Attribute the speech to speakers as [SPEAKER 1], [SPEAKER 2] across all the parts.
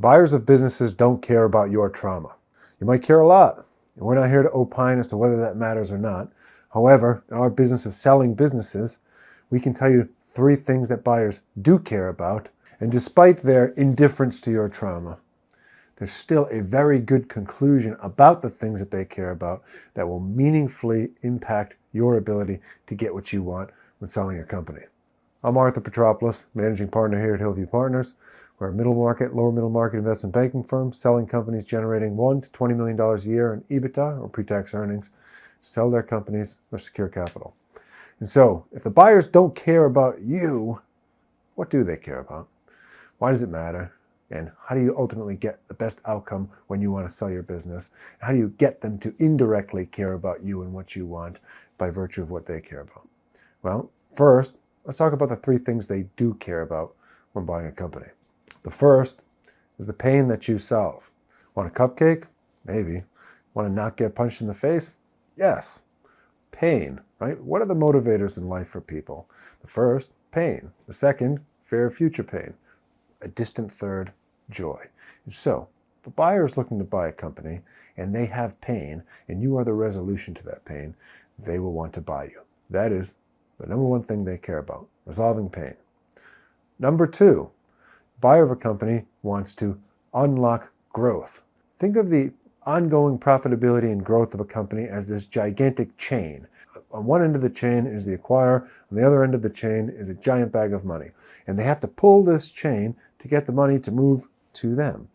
[SPEAKER 1] Buyers of businesses don't care about your trauma. You might care a lot, and we're not here to opine as to whether that matters or not. However, in our business of selling businesses, we can tell you 3 things that buyers do care about, and despite their indifference to your trauma, there's still a very good conclusion about the things that they care about that will meaningfully impact your ability to get what you want when selling a company. I'm Arthur Petropoulos, managing partner here at Hillview Partners. We're a middle market, lower middle market investment banking firm selling companies generating $1 to $20 million a year in EBITDA or pre-tax earnings to sell their companies or secure capital. And so, if the buyers don't care about you, what do they care about? Why does it matter? And how do you ultimately get the best outcome when you want to sell your business? How do you get them to indirectly care about you and what you want by virtue of what they care about? Well, first, let's talk about the 3 things they do care about when buying a company. The first is the pain that you solve. Want a cupcake? Maybe. Want to not get punched in the face? Yes. Pain, right? What are the motivators in life for people? The first, pain. The second, fear of future pain. A distant third, joy. And so, if a buyer is looking to buy a company and they have pain and you are the resolution to that pain, they will want to buy you. That is the number 1 thing they care about, resolving pain. Number 2, buyer of a company wants to unlock growth. Think of the ongoing profitability and growth of a company as this gigantic chain. On one end of the chain is the acquirer, on the other end of the chain is a giant bag of money. And they have to pull this chain to get the money to move to them.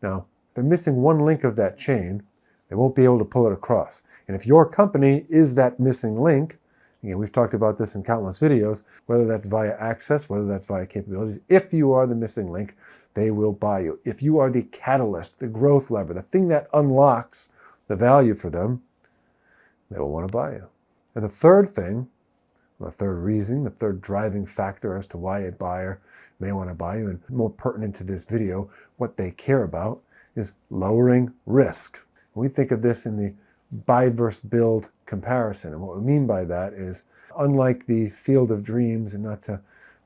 [SPEAKER 1] Now, if they're missing one link of that chain, they won't be able to pull it across. And if your company is that missing link, again, we've talked about this in countless videos, whether that's via access, whether that's via capabilities. If you are the missing link, they will buy you. If you are the catalyst, the growth lever, the thing that unlocks the value for them, they will want to buy you. And the third thing, the third reason, the third driving factor as to why a buyer may want to buy you, and more pertinent to this video, what they care about, is lowering risk. We think of this in the buy versus build comparison. And what we mean by that is, unlike the field of dreams, and not to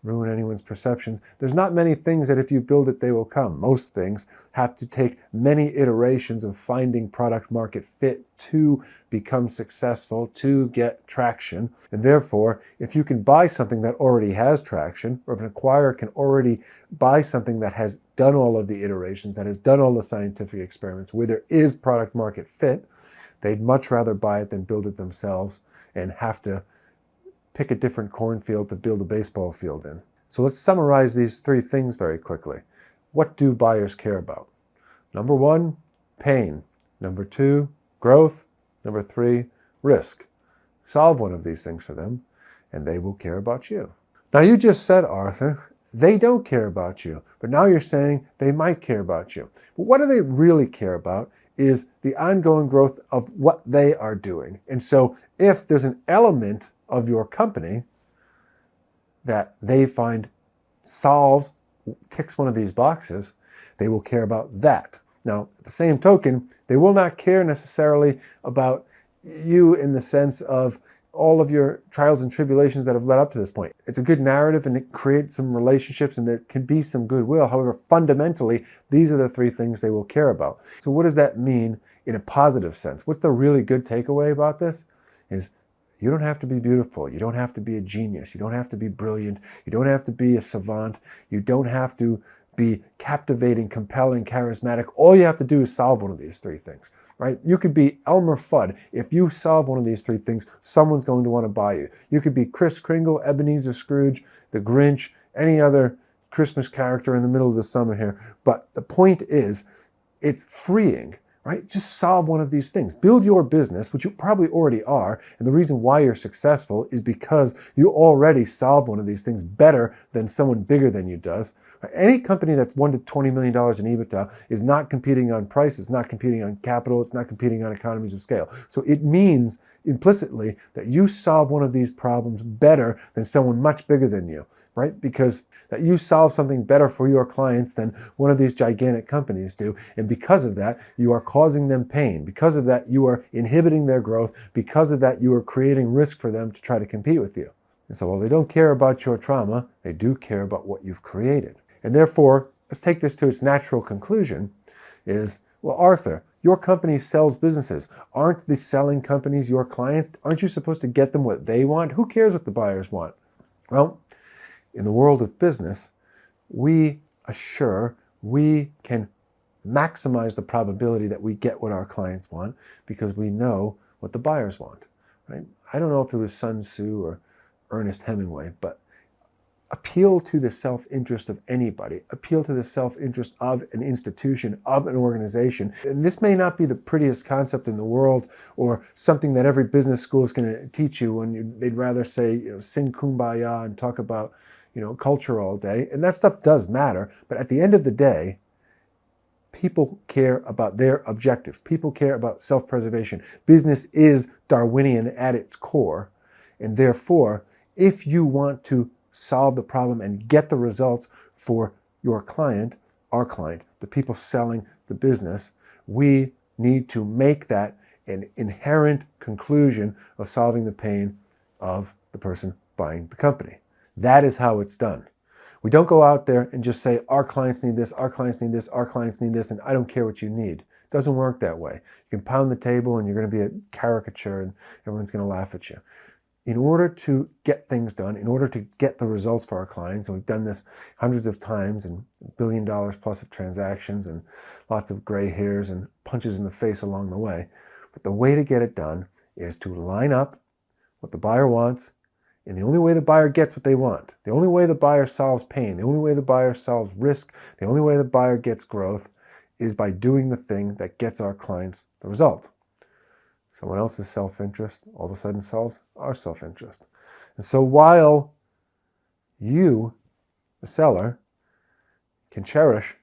[SPEAKER 1] ruin anyone's perceptions, there's not many things that if you build it, they will come. Most things have to take many iterations of finding product market fit to become successful, to get traction. And therefore, if you can buy something that already has traction, or if an acquirer can already buy something that has done all of the iterations, that has done all the scientific experiments, where there is product market fit, they'd much rather buy it than build it themselves and have to pick a different cornfield to build a baseball field in. So let's summarize these 3 things very quickly. What do buyers care about? Number 1, pain. Number 2, growth. Number 3, risk. Solve one of these things for them, and they will care about you. Now, you just said, Arthur, they don't care about you, but now you're saying they might care about you. But what do they really care about is the ongoing growth of what they are doing. And so if there's an element of your company that they find ticks one of these boxes, they will care about that. Now, at the same token, they will not care necessarily about you in the sense of all of your trials and tribulations that have led up to this point. It's a good narrative and it creates some relationships and there can be some goodwill. However, fundamentally, these are the 3 things they will care about. So what does that mean in a positive sense? What's the really good takeaway about this? Is you don't have to be beautiful. You don't have to be a genius. You don't have to be brilliant. You don't have to be a savant. You don't have to be captivating, compelling, charismatic. All you have to do is solve one of these 3 things, right? You could be Elmer Fudd. If you solve one of these 3 things, someone's going to want to buy you. You could be Kris Kringle, Ebenezer Scrooge, the Grinch, any other Christmas character in the middle of the summer here. But the point is, it's freeing. Right? Just solve one of these things. Build your business, which you probably already are, and the reason why you're successful is because you already solve one of these things better than someone bigger than you does. Any company that's $1 to $20 million in EBITDA is not competing on price, it's not competing on capital, it's not competing on economies of scale. So it means implicitly that you solve one of these problems better than someone much bigger than you, right? Because that you solve something better for your clients than one of these gigantic companies do. And because of that, you are causing them pain. Because of that, you are inhibiting their growth. Because of that, you are creating risk for them to try to compete with you. And so while they don't care about your trauma, they do care about what you've created. And therefore, let's take this to its natural conclusion, is, well, Arthur, your company sells businesses. Aren't the selling companies your clients? Aren't you supposed to get them what they want? Who cares what the buyers want? Well, in the world of business, we can maximize the probability that we get what our clients want because we know what the buyers want, right? I don't know if it was Sun Tzu or Ernest Hemingway, but appeal to the self-interest of anybody, appeal to the self-interest of an institution, of an organization. And this may not be the prettiest concept in the world or something that every business school is going to teach you when they'd rather say, sing Kumbaya and talk about, culture all day. And that stuff does matter. But at the end of the day, people care about their objective. People care about self-preservation. Business is Darwinian at its core. And therefore, if you want to solve the problem and get the results for your client, our client, the people selling the business, we need to make that an inherent conclusion of solving the pain of the person buying the company. That is how it's done. We don't go out there and just say, our clients need this, our clients need this, our clients need this, and I don't care what you need. It doesn't work that way. You can pound the table and you're going to be a caricature and everyone's going to laugh at you. In order to get things done, in order to get the results for our clients, and we've done this hundreds of times and $1 billion plus of transactions and lots of gray hairs and punches in the face along the way. But the way to get it done is to line up what the buyer wants, and the only way the buyer gets what they want, the only way the buyer solves pain, the only way the buyer solves risk, the only way the buyer gets growth is by doing the thing that gets our clients the result. Someone else's self-interest all of a sudden solves our self-interest. And so while you, the seller, can cherish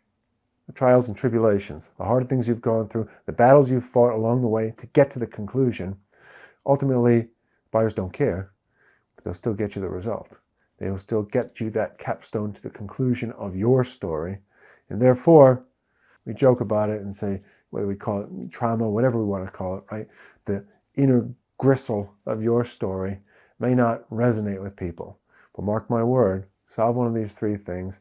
[SPEAKER 1] the trials and tribulations, the hard things you've gone through, the battles you've fought along the way to get to the conclusion, ultimately, buyers don't care, but they'll still get you the result. They will still get you that capstone to the conclusion of your story. And therefore, we joke about it and say, whether we call it trauma, whatever we want to call it, right? The inner gristle of your story may not resonate with people. But mark my word, solve one of these three things,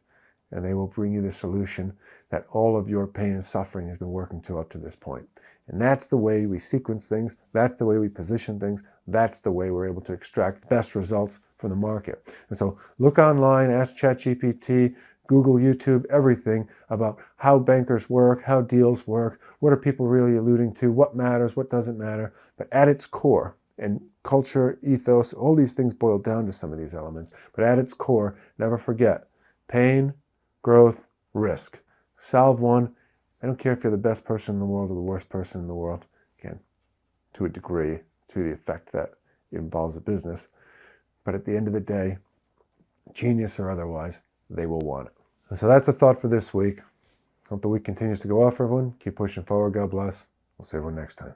[SPEAKER 1] and they will bring you the solution that all of your pain and suffering has been working to up to this point. And that's the way we sequence things. That's the way we position things. That's the way we're able to extract the best results from the market. And so look online, ask ChatGPT, Google, YouTube, everything about how bankers work, how deals work, what are people really alluding to, what matters, what doesn't matter. But at its core, and culture, ethos, all these things boil down to some of these elements. But at its core, never forget, pain, growth, risk. Solve one. I don't care if you're the best person in the world or the worst person in the world. Again, to a degree, to the effect that it involves a business. But at the end of the day, genius or otherwise, they will want it. And so that's the thought for this week. Hope the week continues to go well for everyone. Keep pushing forward. God bless. We'll see everyone next time.